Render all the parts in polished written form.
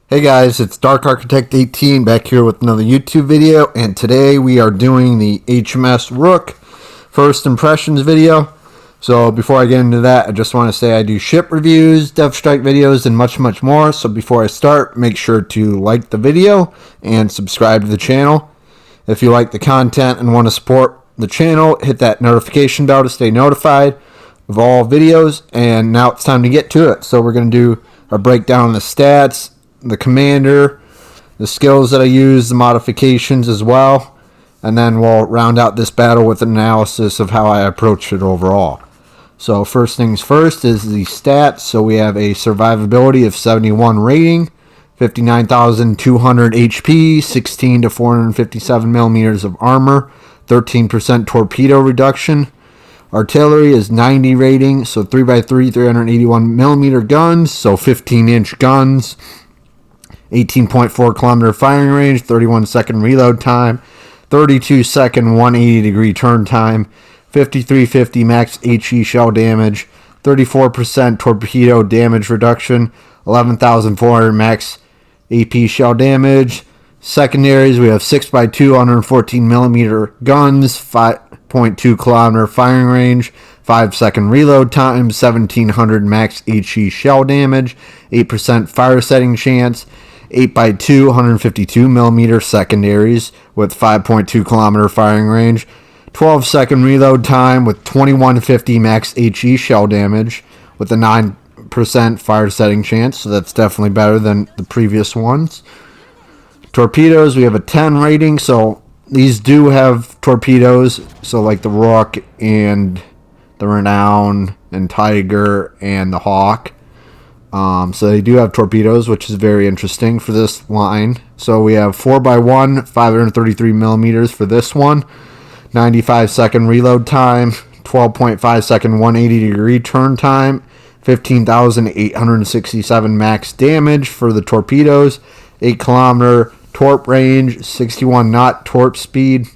Hey guys, it's Dark Architect 18 back here with another YouTube video, and today we are doing the HMS Rooke first impressions video. So before I get into that, I just want to say I do ship reviews, Dev Strike videos, and much more. So before I start, make sure to like the video and subscribe to the channel. If you like the content and want to support the channel, hit that notification bell to stay notified of all videos. And now it's time to get to it. So we're going to do a breakdown of the stats, the commander, the skills that I use, the modifications as well, and then we'll round out this battle with an analysis of how I approach it overall. So first things first is the stats. So we have a survivability of 71 rating, 59,200 HP, 16 to 457 millimeters of armor, 13% torpedo reduction. Artillery is 90 rating, so 3x3 381 millimeter guns, so 15-inch guns. 18.4 kilometer firing range, 31 second reload time, 32 second 180 degree turn time, 5350 max HE shell damage, 34% torpedo damage reduction, 11,400 max AP shell damage. Secondaries, we have 6x2 114 millimeter guns, 5.2 kilometer firing range, 5 second reload time, 1700 max HE shell damage, 8% fire setting chance, 8x2 152 millimeter secondaries with 5.2 kilometer firing range, 12 second reload time with 2150 max HE shell damage with a 9% fire setting chance, so that's definitely better than the previous ones. Torpedoes, we have a 10 rating, so these do have torpedoes, so like the Rook and the Renown and Tiger and the Hawk. So they do have torpedoes, which is very interesting for this line. So we have 4x1, 533 millimeters for this one, 95 second reload time, 12.5 second 180 degree turn time, 15,867 max damage for the torpedoes, 8 kilometer torp range, 61 knot torp speed.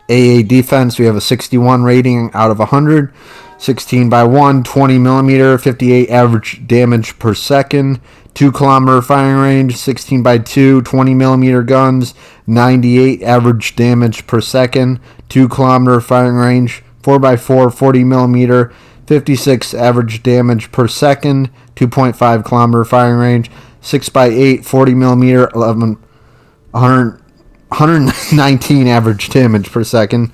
AA defense, we have a 61 rating out of 100. 16x1, 20 millimeter, 58 average damage per second, 2 kilometer firing range, 16x2, 20 millimeter guns, 98 average damage per second, 2 kilometer firing range, 4x4, 40 millimeter, 56 average damage per second, 2.5 kilometer firing range, 6x8, 40 millimeter, 119 average damage per second,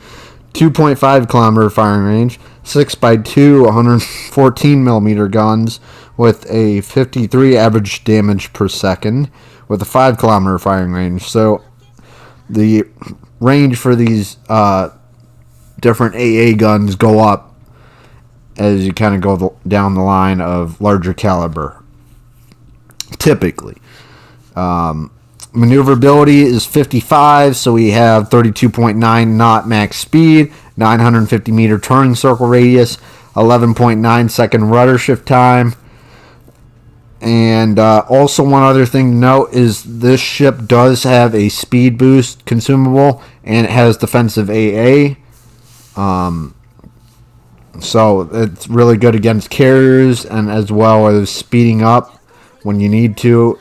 2.5 kilometer firing range, 6x2 114 millimeter guns with a 53 average damage per second with a 5 kilometer firing range. So the range for these different AA guns go up as you kind of go down the line of larger caliber, typically. Maneuverability is 55, so we have 32.9 knot max speed, 950 meter turning circle radius, 11.9 second rudder shift time. And also one other thing to note is this ship does have a speed boost consumable, and it has defensive AA. So it's really good against carriers and as well as speeding up when you need to.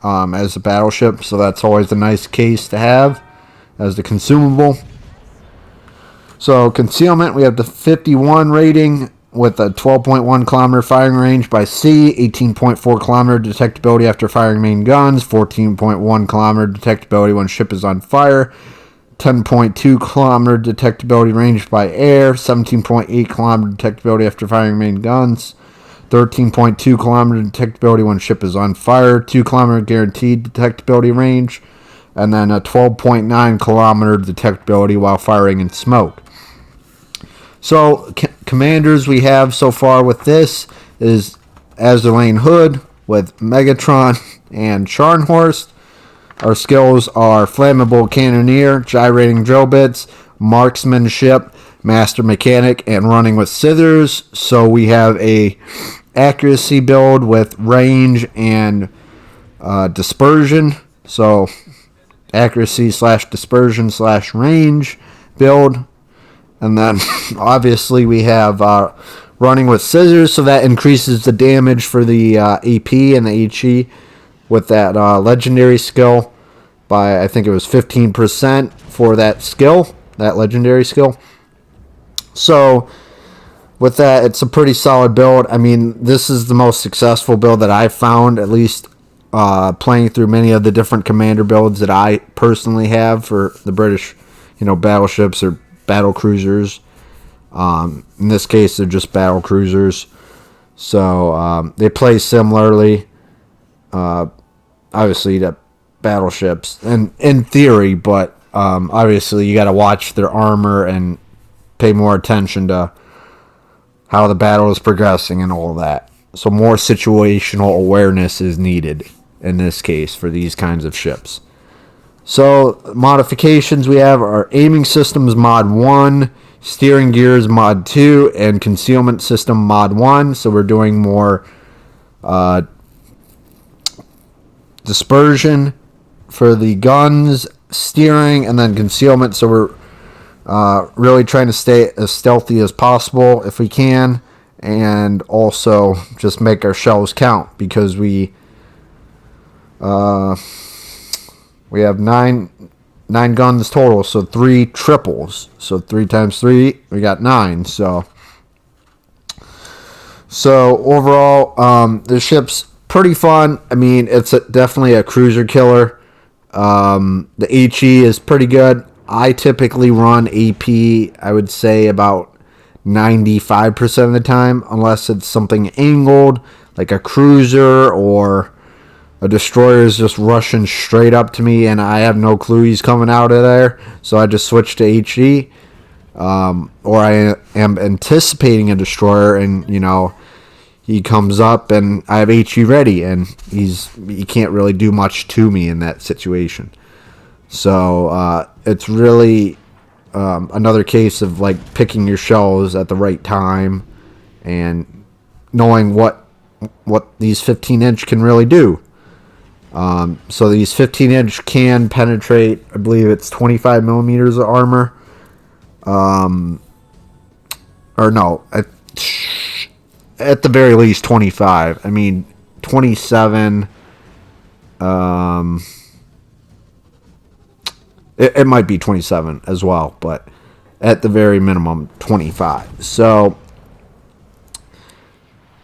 As a battleship, so that's always a nice case to have as the consumable. So concealment, we have the 51 rating with a 12.1 kilometer firing range by sea, 18.4 kilometer detectability after firing main guns, 14.1 kilometer detectability when ship is on fire, 10.2 kilometer detectability range by air, 17.8 kilometer detectability after firing main guns, 13.2 kilometer detectability when ship is on fire, 2 kilometer guaranteed detectability range, and then a 12.9 kilometer detectability while firing in smoke. So commanders we have so far with this is Azerlane Hood with Megatron and Scharnhorst. Our skills are Flammable Cannoneer, Gyrating Drill Bits, Marksmanship, Master Mechanic, and Running with Scissors. So we have a accuracy build with range and dispersion. So accuracy / dispersion / range build. And then obviously we have Running with Scissors, so that increases the damage for the AP and the HE with that legendary skill by, I think it was 15% for that skill, that legendary skill. So with that, it's a pretty solid build. I mean, this is the most successful build that I've found, at least playing through many of the different commander builds that I personally have for the British, battleships or battle cruisers. In this case, they're just battle cruisers. So they play similarly, obviously, to battleships, and in theory, but obviously you got to watch their armor and pay more attention to how the battle is progressing and all that. So more situational awareness is needed in this case for these kinds of ships. So modifications we have are aiming systems mod 1, steering gears mod 2, and concealment system mod 1. So we're doing more dispersion for the guns, steering, and then concealment. So we're really trying to stay as stealthy as possible if we can, and also just make our shells count, because we have nine guns total, so 3 triples. So 3 times 3, we got 9. So overall, the ship's pretty fun. I mean, it's definitely a cruiser killer. The HE is pretty good. I typically run AP, I would say about 95% of the time, unless it's something angled, like a cruiser or a destroyer is just rushing straight up to me and I have no clue he's coming out of there. So I just switch to HE. Or I am anticipating a destroyer and, he comes up and I have HE ready and he can't really do much to me in that situation. So it's really another case of like picking your shells at the right time and knowing what these 15-inch can really do. So these 15-inch can penetrate, I believe it's 25 millimeters of armor. Or no, at the very least 25. I mean 27. It might be 27 as well, but at the very minimum 25. So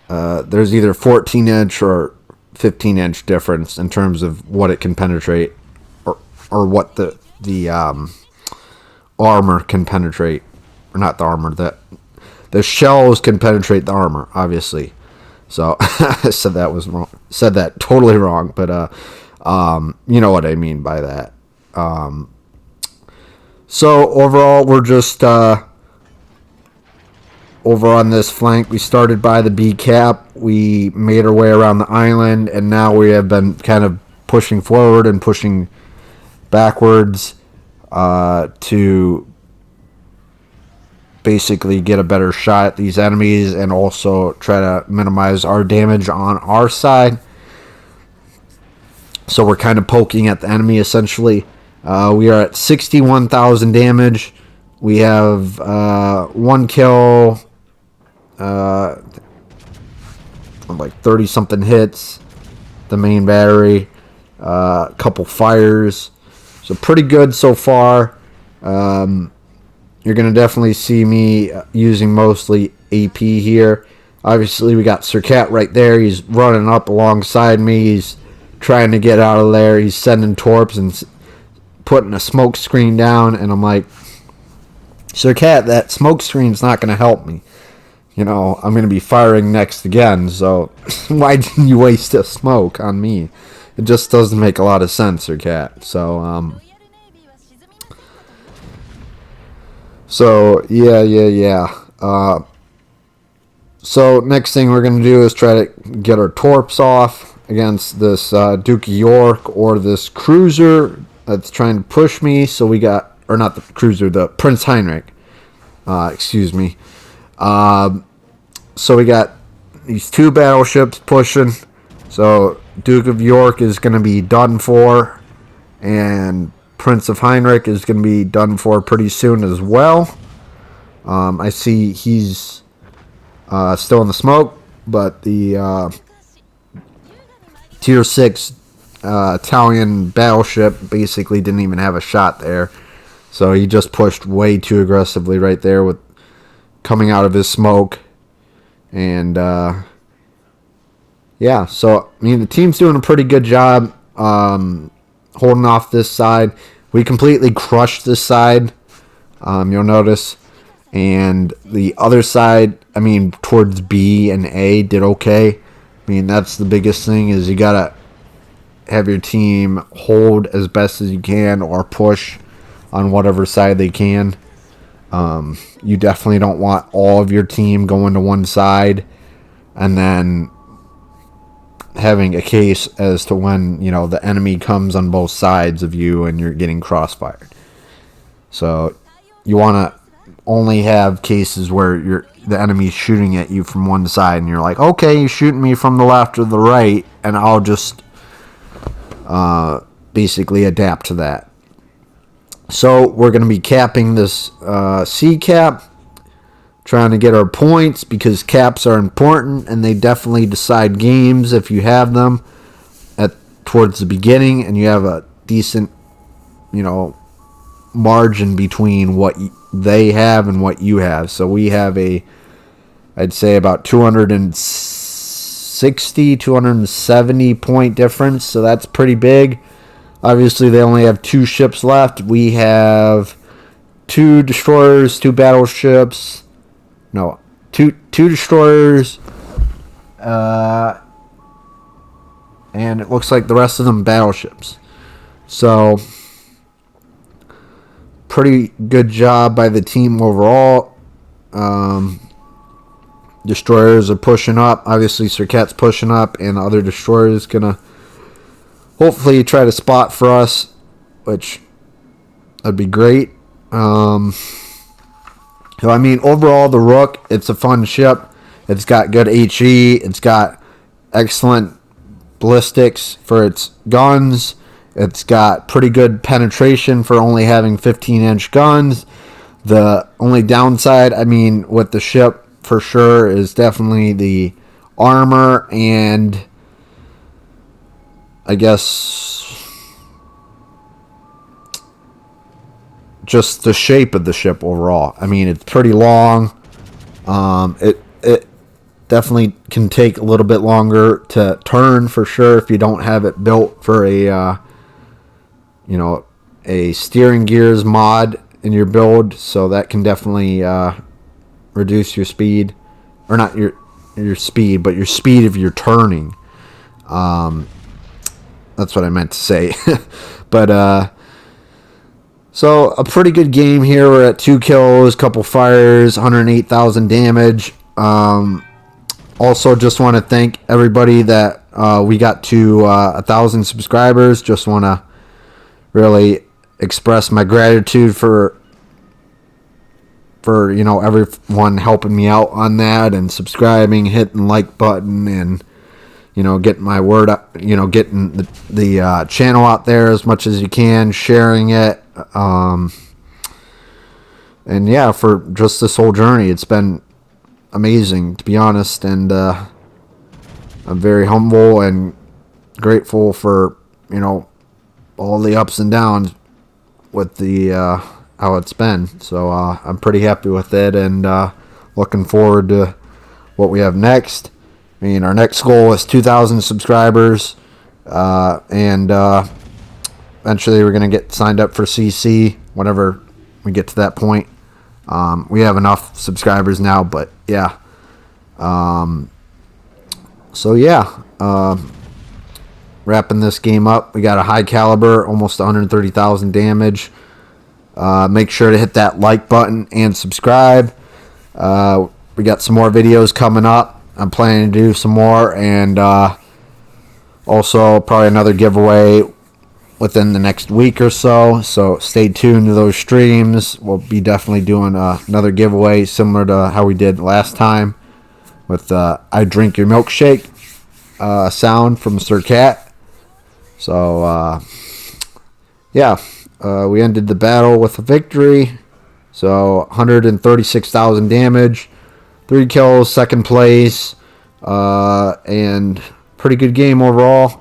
there's either 14-inch or 15-inch difference in terms of what it can penetrate, or what the armor can penetrate, or not the armor, the shells can penetrate the armor, obviously. So I said that totally wrong, but you know what I mean by that. So overall, we're just over on this flank. We started by the B cap. We made our way around the island, and now we have been kind of pushing forward and pushing backwards to basically get a better shot at these enemies and also try to minimize our damage on our side. So we're kind of poking at the enemy, essentially. We are at 61,000 damage. We have 1 kill, like 30 something hits, the main battery, a couple fires. So pretty good so far. You're going to definitely see me using mostly AP here. Obviously, we got Sir Cat right there. He's running up alongside me. He's trying to get out of there. He's sending torps and putting a smoke screen down. And I'm like, Sir Cat, that smoke screen's not going to help me. I'm going to be firing next again. So why didn't you waste a smoke on me? It just doesn't make a lot of sense, Sir Cat. So, yeah. So, next thing we're going to do is try to get our torps off against this Duke of York or this cruiser that's trying to push me. So we got, or not the cruiser, the Prince Heinrich. Excuse me. So we got these 2 battleships pushing. So, Duke of York is going to be done for, and Prince of Heinrich is going to be done for pretty soon as well. I see he's still in the smoke, but the Tier 6 Italian battleship basically didn't even have a shot there. So he just pushed way too aggressively right there with coming out of his smoke. And yeah, so I mean the team's doing a pretty good job holding off this side. We completely crushed this side, you'll notice. And the other side, I mean, towards B and A did okay. I mean, that's the biggest thing is you got to have your team hold as best as you can or push on whatever side they can. You definitely don't want all of your team going to one side and then having a case as to when, you know, the enemy comes on both sides of you and you're getting crossfired. So you want to only have cases where the enemy's shooting at you from one side and you're like, okay, you're shooting me from the left or the right, and I'll just basically adapt to that. So we're going to be capping this C cap, trying to get our points because caps are important and they definitely decide games if you have them towards the beginning and you have a decent, you know, margin between what they have and what you have. So we have I'd say about 260, 270 point difference. So that's pretty big. Obviously, they only have 2 ships left. We have 2 destroyers, 2 battleships. No, two destroyers. And it looks like the rest of them battleships. So pretty good job by the team overall. Destroyers are pushing up. Obviously, Serket's pushing up, and the other destroyer is going to hopefully try to spot for us, which would be great. So, I mean, overall, the Rook, it's a fun ship. It's got good HE. It's got excellent ballistics for its guns. It's got pretty good penetration for only having 15-inch guns. The only downside, I mean, with the ship for sure is definitely the armor and I guess just the shape of the ship overall. I mean, it's pretty long. It definitely can take a little bit longer to turn for sure if you don't have it built for a you know, a steering gears mod in your build, so that can definitely reduce your speed, or not your speed, but your speed of your turning. That's what I meant to say. But so a pretty good game here. We're at 2 kills, couple fires, 108,000 damage. Also, just want to thank everybody that we got to 1,000 subscribers. Just want to really express my gratitude for you know, everyone helping me out on that and subscribing, hitting the like button, and you know, getting my word up, you know, getting the channel out there as much as you can, sharing it, and yeah, for just this whole journey, it's been amazing, to be honest, and I'm very humble and grateful for, you know, all the ups and downs with the how it's been. So I'm pretty happy with it, and looking forward to what we have next. I mean, our next goal is 2,000 subscribers, and eventually we're going to get signed up for CC whenever we get to that point. We have enough subscribers now, but yeah. So yeah, wrapping this game up. We got a high caliber, almost 130,000 damage. Make sure to hit that like button and subscribe. We got some more videos coming up. I'm planning to do some more, and also probably another giveaway within the next week or so. So stay tuned to those streams. We'll be definitely doing another giveaway similar to how we did last time with I Drink Your Milkshake sound from Sir Cat. So yeah, we ended the battle with a victory. So 136,000 damage, 3 kills, second place, and pretty good game overall.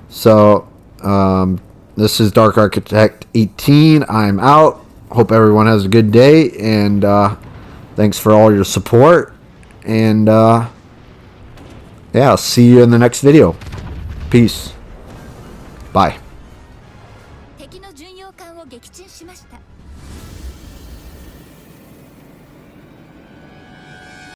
So, this is Dark Architect 18. I'm out. Hope everyone has a good day, and thanks for all your support. And yeah, I'll see you in the next video. Peace. Bye. 敵の巡洋艦を撃沈しました。